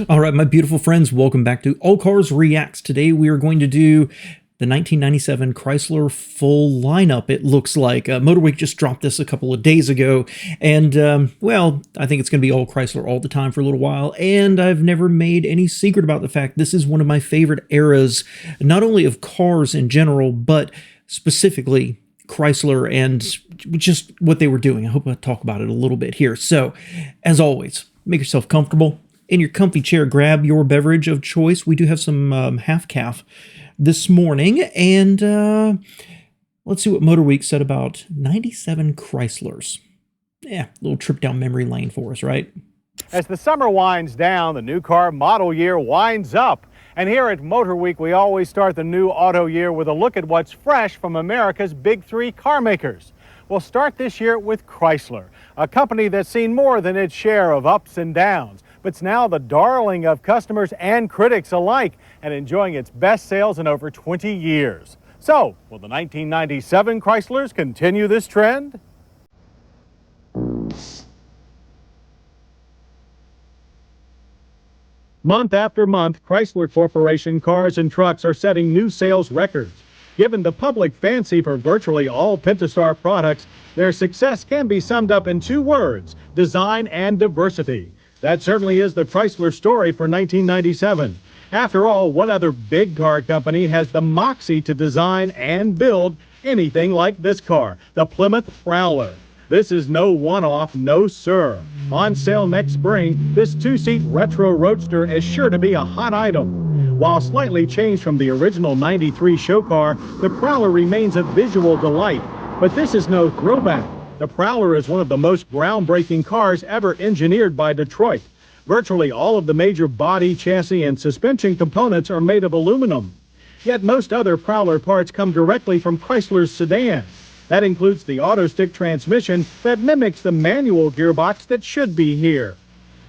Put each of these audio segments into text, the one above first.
All right, my beautiful friends, welcome back to All Cars Reacts. Today we are going to do the 1997 Chrysler full lineup, it looks like. Motorweek just dropped this a couple of days ago, and, well, I think it's going to be all Chrysler all the time for a little while, and I've never made any secret about the fact this is one of my favorite eras, not only of cars in general, but specifically Chrysler and just what they were doing. I hope I talk about it a little bit here. So, as always, make yourself comfortable. In your comfy chair, grab your beverage of choice. We do have some half-calf this morning, and let's see what Motorweek said about 97 Chryslers. Yeah, a little trip down memory lane for us, right? As the summer winds down, the new car model year winds up. And here at Motorweek, we always start the new auto year with a look at what's fresh from America's big three car makers. We'll start this year with Chrysler, a company that's seen more than its share of ups and downs, but's now the darling of customers and critics alike and enjoying its best sales in over 20 years. So, will the 1997 Chryslers continue this trend? Month after month, Chrysler Corporation cars and trucks are setting new sales records. Given the public fancy for virtually all Pentastar products, their success can be summed up in two words: design and diversity. That certainly is the Chrysler story for 1997. After all, what other big car company has the moxie to design and build anything like this car, the Plymouth Prowler? This is no one-off, no sir. On sale next spring, this two-seat retro roadster is sure to be a hot item. While slightly changed from the original 93 show car, the Prowler remains a visual delight. But this is no throwback. The Prowler is one of the most groundbreaking cars ever engineered by Detroit. Virtually all of the major body, chassis, and suspension components are made of aluminum. Yet most other Prowler parts come directly from Chrysler's sedan. That includes the auto-stick transmission that mimics the manual gearbox that should be here.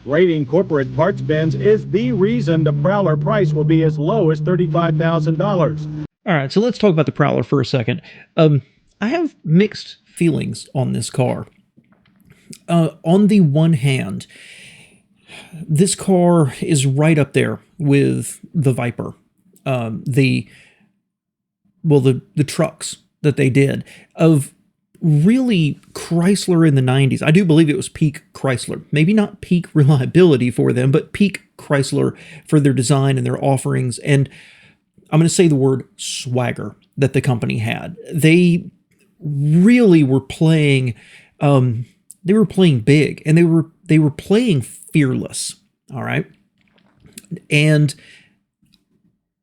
Rating corporate parts bins is the reason the Prowler price will be as low as $35,000. All right, so let's talk about the Prowler for a second. I have mixed feelings on this car. On the one hand, this car is right up there with the Viper, the trucks that they did of really Chrysler in the 90s. I do believe it was peak Chrysler. Maybe not peak reliability for them, but peak Chrysler for their design and their offerings. And I'm going to say the word swagger that the company had. They really were playing, big, and they were playing fearless. All right. And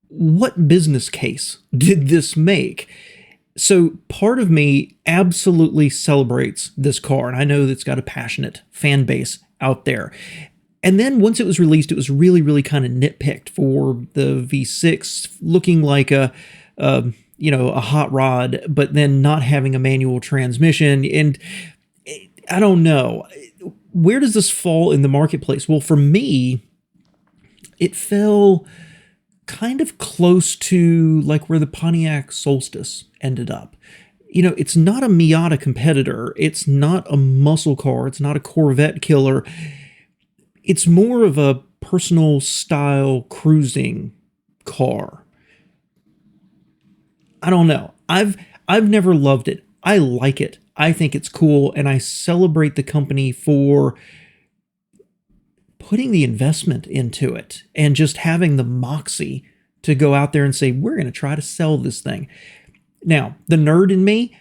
what business case did this make? So part of me absolutely celebrates this car, and I know that it's got a passionate fan base out there. And then once it was released, it was really, really kind of nitpicked for the V6 looking like a hot rod, but then not having a manual transmission. And I don't know, where does this fall in the marketplace? Well, for me, it fell kind of close to like where the Pontiac Solstice ended up. You know, it's not a Miata competitor. It's not a muscle car. It's not a Corvette killer. It's more of a personal style cruising car. I don't know. I've never loved it. I like it. I think it's cool, and I celebrate the company for putting the investment into it and just having the moxie to go out there and say, we're going to try to sell this thing. Now, the nerd in me,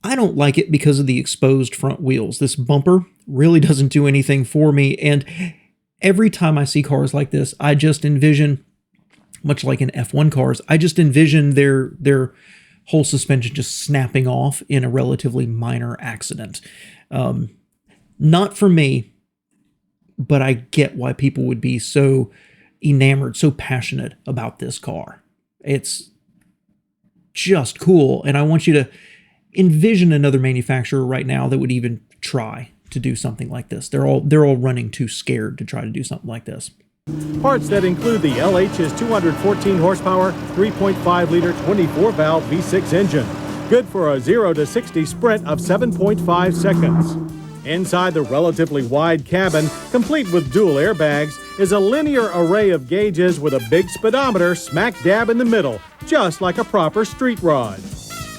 I don't like it because of the exposed front wheels. This bumper really doesn't do anything for me. And every time I see cars like this, I just envision, much like in F1 cars, I just envision their whole suspension just snapping off in a relatively minor accident. Not for me, but I get why people would be so enamored, so passionate about this car. It's just cool, and I want you to envision another manufacturer right now that would even try to do something like this. They're all running too scared to try to do something like this. Parts that include the LH's 214 horsepower, 3.5-liter, 24-valve V6 engine. Good for a 0 to 60 sprint of 7.5 seconds. Inside the relatively wide cabin, complete with dual airbags, is a linear array of gauges with a big speedometer smack dab in the middle, just like a proper street rod.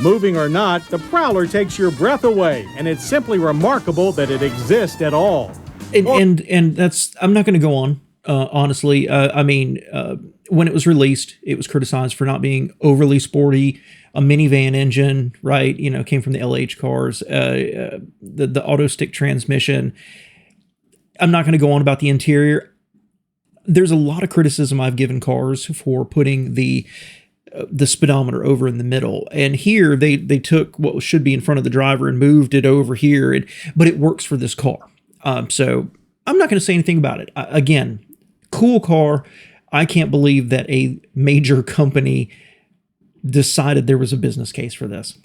Moving or not, the Prowler takes your breath away, and it's simply remarkable that it exists at all. And that's, I'm not going to go on, honestly. When it was released, it was criticized for not being overly sporty, a minivan engine, right? You know, came from the LH cars, the auto stick transmission. I'm not going to go on about the interior. There's a lot of criticism I've given cars for putting the speedometer over in the middle, and here they took what should be in front of the driver and moved it over here, but it works for this car. So I'm not going to say anything about it. Again, cool car. I can't believe that a major company decided there was a business case for this.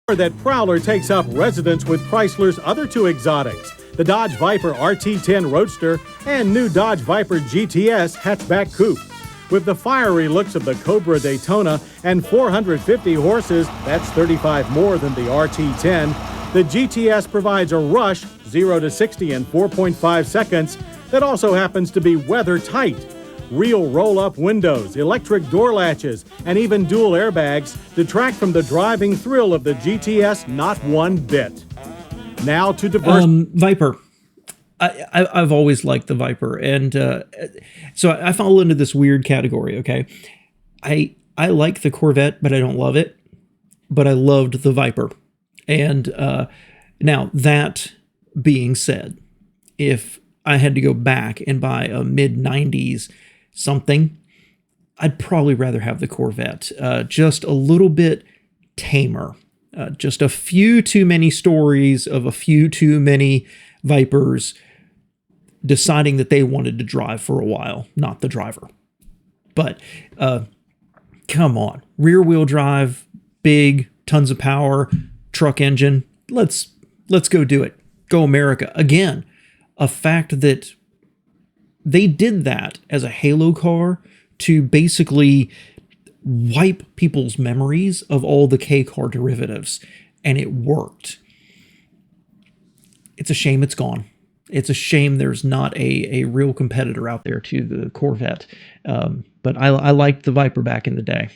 That Prowler takes up residence with Chrysler's other two exotics, the Dodge Viper RT10 Roadster and new Dodge Viper GTS hatchback coupe. With the fiery looks of the Cobra Daytona and 450 horses, that's 35 more than the RT10, the GTS provides a rush 0 to 60 in 4.5 seconds that also happens to be weather tight. Real roll-up windows, electric door latches, and even dual airbags detract from the driving thrill of the GTS not one bit. Now to diverse... Viper. I've always liked the Viper, and so I fall into this weird category, okay? I like the Corvette, but I don't love it, but I loved the Viper. And now, that being said, if I had to go back and buy a mid-90s something, I'd probably rather have the Corvette. Just a little bit tamer. Just a few too many stories of a few too many Vipers deciding that they wanted to drive for a while, not the driver. But come on, rear wheel drive, big, tons of power, truck engine. Let's go do it. Go America. Again, a fact that they did that as a halo car to basically wipe people's memories of all the K car derivatives, and it worked. It's a shame it's gone. It's a shame there's not a real competitor out there to the Corvette. But I liked the Viper back in the day.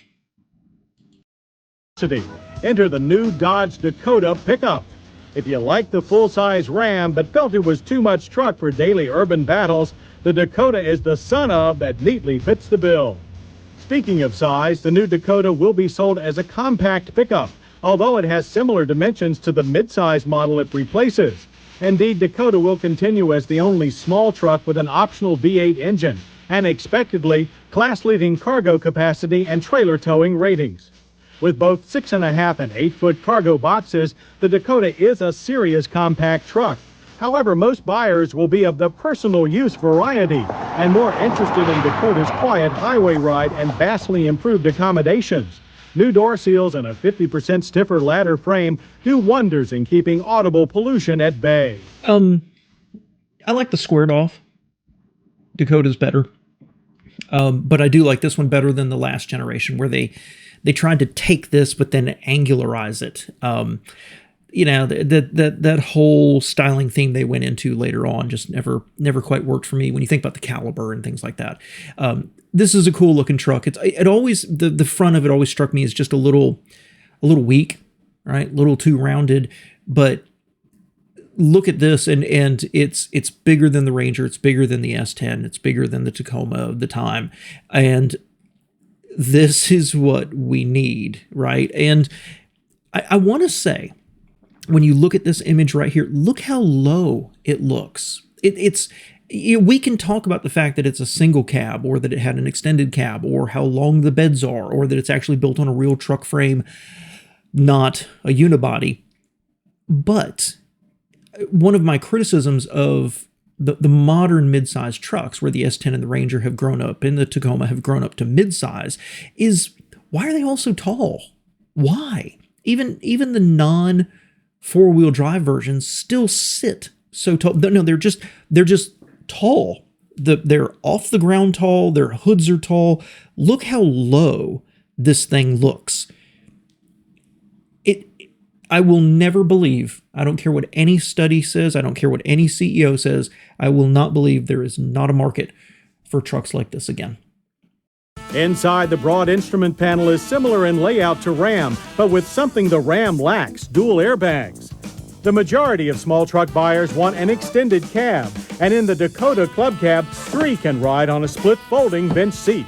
Enter the new Dodge Dakota pickup. If you like the full-size Ram but felt it was too much truck for daily urban battles, the Dakota is the son of that neatly fits the bill. Speaking of size, the new Dakota will be sold as a compact pickup, although it has similar dimensions to the midsize model it replaces. Indeed, Dakota will continue as the only small truck with an optional V8 engine, and expectedly, class-leading cargo capacity and trailer towing ratings. With both 6.5 and 8-foot cargo boxes, the Dakota is a serious compact truck. However, most buyers will be of the personal use variety and more interested in Dakota's quiet highway ride and vastly improved accommodations. New door seals and a 50% stiffer ladder frame do wonders in keeping audible pollution at bay. I like the squared off. Dakota's better. But I do like this one better than the last generation, where they tried to take this but then angularize it. You know, that whole styling theme they went into later on just never quite worked for me when you think about the caliber and things like that. This is a cool looking truck. It always, the front of it always struck me as just a little weak, right? A little too rounded. But look at this, and it's bigger than the Ranger. It's bigger than the S10. It's bigger than the Tacoma of the time. And this is what we need, right? And I want to say, when you look at this image right here, look how low it looks. We can talk about the fact that it's a single cab, or that it had an extended cab, or how long the beds are, or that it's actually built on a real truck frame, not a unibody. But one of my criticisms of the modern midsize trucks, where the S10 and the Ranger have grown up and the Tacoma have grown up to midsize, is why are they all so tall? Why? Even the non four-wheel drive versions still sit so tall. No, they're just tall. They're off the ground tall. Their hoods are tall. Look how low this thing looks. I will never believe, I don't care what any study says, I don't care what any CEO says, I will not believe there is not a market for trucks like this again. Inside, the broad instrument panel is similar in layout to Ram, but with something the Ram lacks: dual airbags. The majority of small truck buyers want an extended cab, and in the Dakota Club Cab, 3 can ride on a split folding bench seat.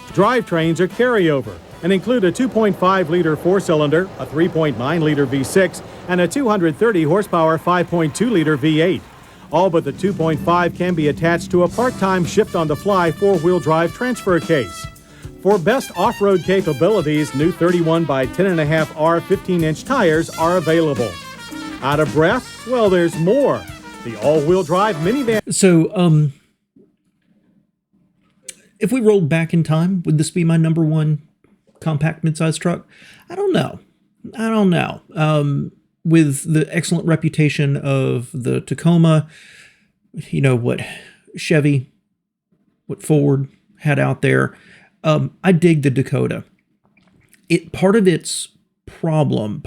Drivetrains are carryover and include a 2.5-liter 4-cylinder, a 3.9-liter V6, and a 230 horsepower 5.2-liter V8. All but the 2.5 can be attached to a part-time shift-on-the-fly 4-wheel drive transfer case. For best off-road capabilities, new 31 by 10.5R 15-inch tires are available. Out of breath? Well, there's more. The all-wheel drive minivan. So, if we rolled back in time, would this be my number one compact midsize truck? I don't know. With the excellent reputation of the Tacoma, you know, what Chevy, what Ford had out there, I dig the Dakota. Part of its problem,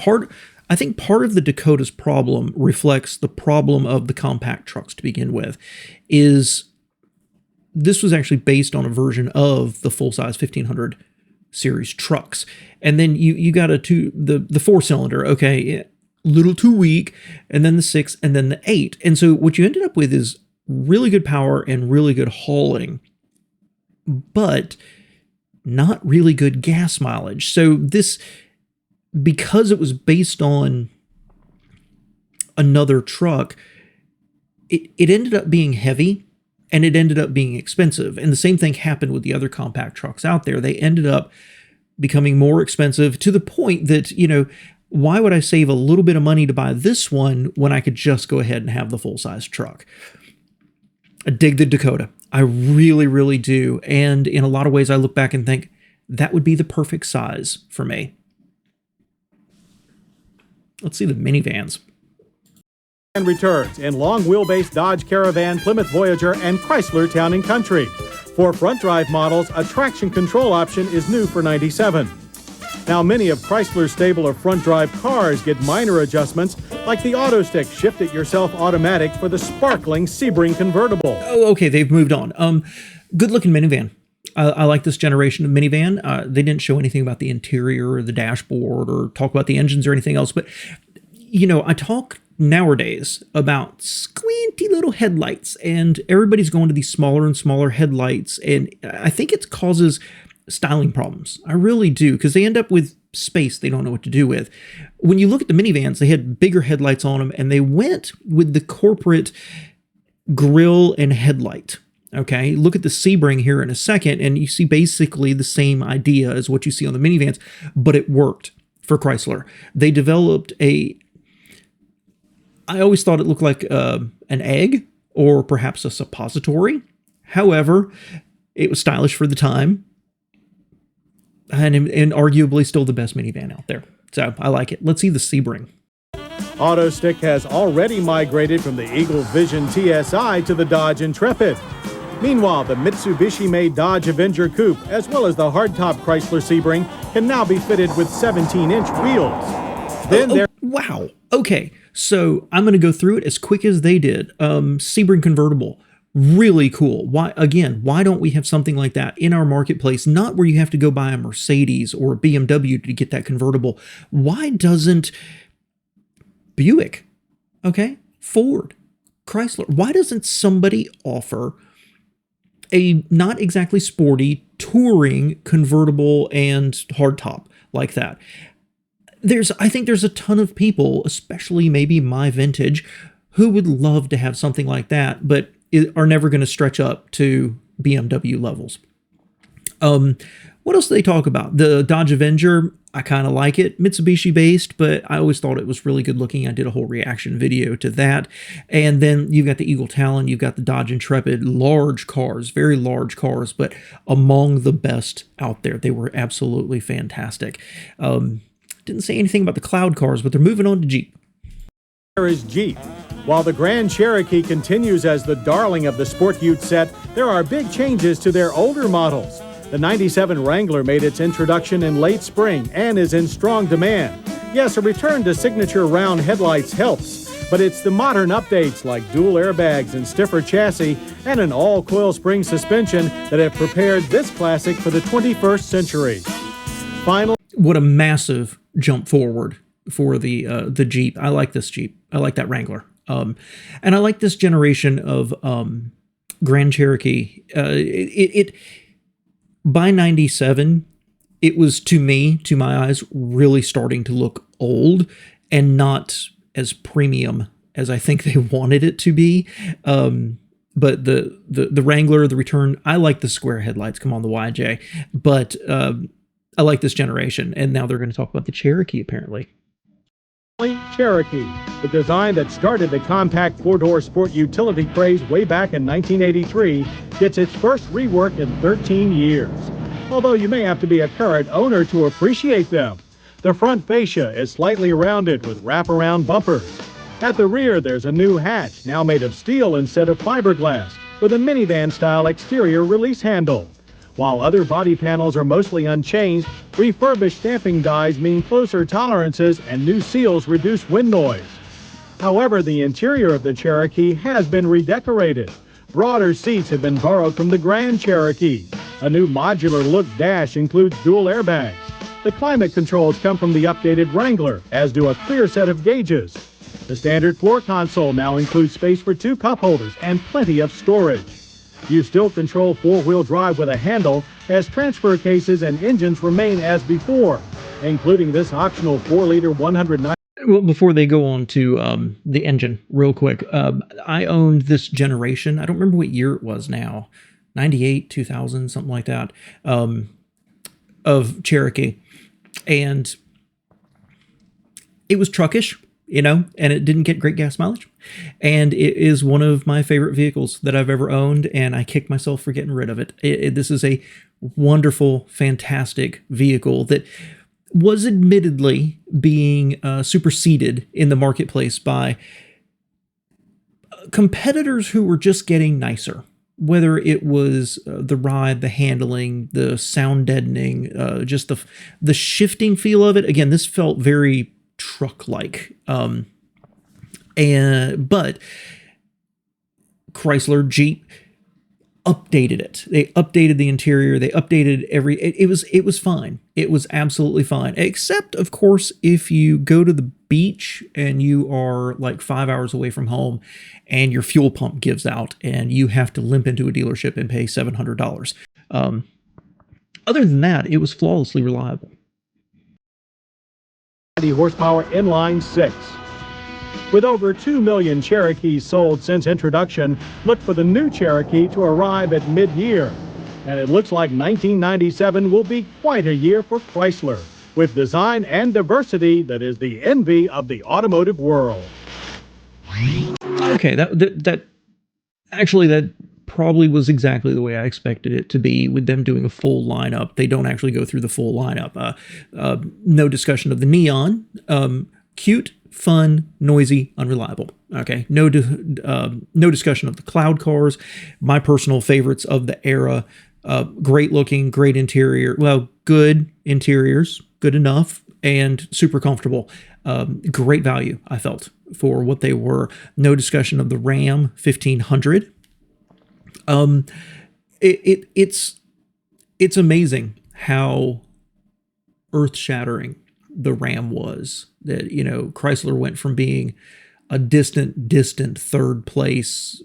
I think part of the Dakota's problem reflects the problem of the compact trucks to begin with, is this was actually based on a version of the full-size 1500 series trucks. And then you got the 4-cylinder, okay, little too weak, and then the 6, and then the 8. And so what you ended up with is really good power and really good hauling, but not really good gas mileage. So this, because it was based on another truck, it ended up being heavy and it ended up being expensive. And the same thing happened with the other compact trucks out there. They ended up becoming more expensive to the point that, you know, why would I save a little bit of money to buy this one when I could just go ahead and have the full-size truck? I dig the Dakota. I really, really do. And in a lot of ways, I look back and think that would be the perfect size for me. Let's see the minivans. And returns in long wheelbase Dodge Caravan, Plymouth Voyager, and Chrysler Town & Country. For front drive models, a traction control option is new for '97. Now, many of Chrysler's stable of front drive cars get minor adjustments, like the auto stick shift it yourself automatic for the sparkling Sebring convertible. Oh, okay, they've moved on. Good looking minivan. I like this generation of minivan. They didn't show anything about the interior or the dashboard or talk about the engines or anything else, but you know, I talk nowadays about squinty little headlights, and everybody's going to these smaller and smaller headlights, and I think it causes styling problems. I really do, because they end up with space they don't know what to do with. When you look at the minivans, they had bigger headlights on them, and they went with the corporate grille and headlight. Okay, look at the Sebring here in a second, and you see basically the same idea as what you see on the minivans, but it worked for Chrysler. They developed I always thought it looked like an egg or perhaps a suppository. However, it was stylish for the time and arguably still the best minivan out there. So I like it. Let's see the Sebring. AutoStick has already migrated from the Eagle Vision TSI to the Dodge Intrepid. Meanwhile, the Mitsubishi-made Dodge Avenger Coupe, as well as the hardtop Chrysler Sebring, can now be fitted with 17-inch wheels. Wow. Okay, so I'm going to go through it as quick as they did. Sebring convertible, really cool. Why don't we have something like that in our marketplace? Not where you have to go buy a Mercedes or a BMW to get that convertible. Why doesn't Buick, okay, Ford, Chrysler, why doesn't somebody offer a not exactly sporty touring convertible and hardtop like that? I think there's a ton of people, especially maybe my vintage, who would love to have something like that, but are never going to stretch up to BMW levels. What else do they talk about? The Dodge Avenger, I kind of like it. Mitsubishi based, but I always thought it was really good looking. I did a whole reaction video to that. And then you've got the Eagle Talon, you've got the Dodge Intrepid, large cars, very large cars, but among the best out there. They were absolutely fantastic. Didn't say anything about the cloud cars, but they're moving on to Jeep. There is Jeep. While the Grand Cherokee continues as the darling of the sport ute set, there are big changes to their older models. The '97 Wrangler made its introduction in late spring and is in strong demand. Yes, a return to signature round headlights helps, but it's the modern updates like dual airbags and stiffer chassis and an all-coil spring suspension that have prepared this classic for the 21st century. Finally, what a massive jump forward for the Jeep. I like this Jeep. I like that Wrangler. And I like this generation of Grand Cherokee. It by 97, it was, to me, to my eyes, really starting to look old and not as premium as I think they wanted it to be. But the Wrangler, the return, I like the square headlights. Come on, the YJ. But I like this generation. And now they're going to talk about the Cherokee, apparently. Cherokee, the design that started the compact four-door sport utility craze way back in 1983, gets its first rework in 13 years. Although you may have to be a current owner to appreciate them. The front fascia is slightly rounded with wraparound bumpers. At the rear, there's a new hatch, now made of steel instead of fiberglass, with a minivan-style exterior release handle. While other body panels are mostly unchanged, refurbished stamping dies mean closer tolerances and new seals reduce wind noise. However, the interior of the Cherokee has been redecorated. Broader seats have been borrowed from the Grand Cherokee. A new modular look dash includes dual airbags. The climate controls come from the updated Wrangler, as do a clear set of gauges. The standard floor console now includes space for 2 cup holders and plenty of storage. You still control four-wheel drive with a handle, as transfer cases and engines remain as before, including this optional 4-liter 109. Well, before they go on to the engine, real quick, I owned this generation. I don't remember what year it was now, 98, 2000, something like that, of Cherokee. And it was truckish, you know, and it didn't get great gas mileage. And it is one of my favorite vehicles that I've ever owned, and I kick myself for getting rid of it. This is a wonderful, fantastic vehicle that was admittedly being superseded in the marketplace by competitors who were just getting nicer. Whether it was the ride, the handling, the sound deadening, just the shifting feel of it. Again, this felt very truck-like. But Chrysler, Jeep updated it. They updated the interior. They updated it was fine. It was absolutely fine. Except, of course, if you go to the beach and you are like 5 hours away from home and your fuel pump gives out and you have to limp into a dealership and pay $700. Other than that, it was flawlessly reliable. 90 horsepower inline 6. With over 2 million Cherokees sold since introduction, look for the new Cherokee to arrive at mid-year. And it looks like 1997 will be quite a year for Chrysler, with design and diversity that is the envy of the automotive world. Okay, that probably was exactly the way I expected it to be, with them doing a full lineup. They don't actually go through the full lineup. No discussion of the neon. Cute, fun, noisy, unreliable. Okay, no discussion of the cloud cars. My personal favorites of the era. Great looking, great interior. Well, good interiors, good enough, and super comfortable. Great value, I felt, for what they were. No discussion of the Ram 1500. It's amazing how earth-shattering the Ram was. That, you know, Chrysler went from being a distant third place.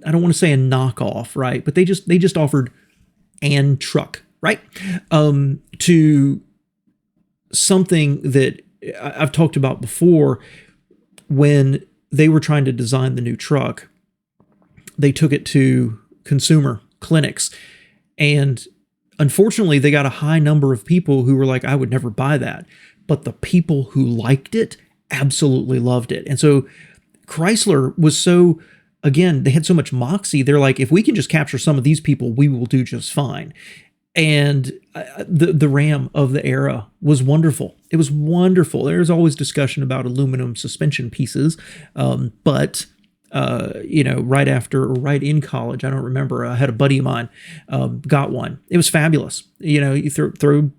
I don't want to say a knockoff, right? But they just offered an truck, right? To something that I've talked about before. When they were trying to design the new truck, they took it to consumer clinics, and unfortunately they got a high number of people who were like, I would never buy that. But the people who liked it absolutely loved it. And so Chrysler was so, again, they had so much moxie. They're like, if we can just capture some of these people, we will do just fine. And the Ram of the era was wonderful. It was wonderful. There's always discussion about aluminum suspension pieces, but you know, right after or right in college, I don't remember, I had a buddy of mine got one. It was fabulous. You know, you throw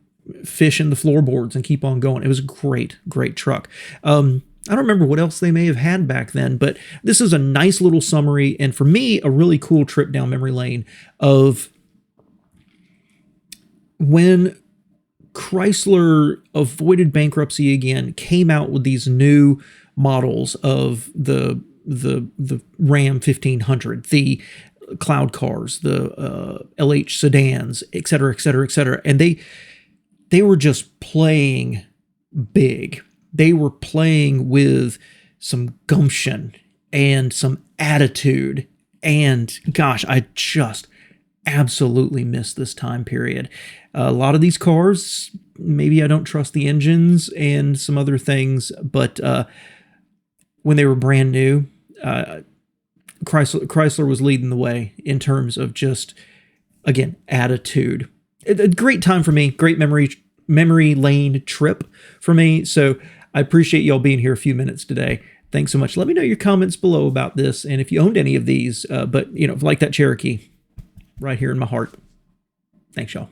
fish in the floorboards and keep on going. It was a great, great truck. I don't remember what else they may have had back then, but this is a nice little summary, and for me, a really cool trip down memory lane of when Chrysler avoided bankruptcy again, came out with these new models of the Ram 1500, the cloud cars, the LH sedans, et cetera, et cetera, et cetera. And they were just playing big. They were playing with some gumption and some attitude. And gosh, I just absolutely miss this time period. A lot of these cars, maybe I don't trust the engines and some other things, but when they were brand new, Chrysler was leading the way in terms of just, again, attitude. A great time for me, great memory lane trip for me. So I appreciate y'all being here a few minutes today. Thanks so much. Let me know your comments below about this, and if you owned any of these, but like that Cherokee right here in my heart. Thanks, y'all.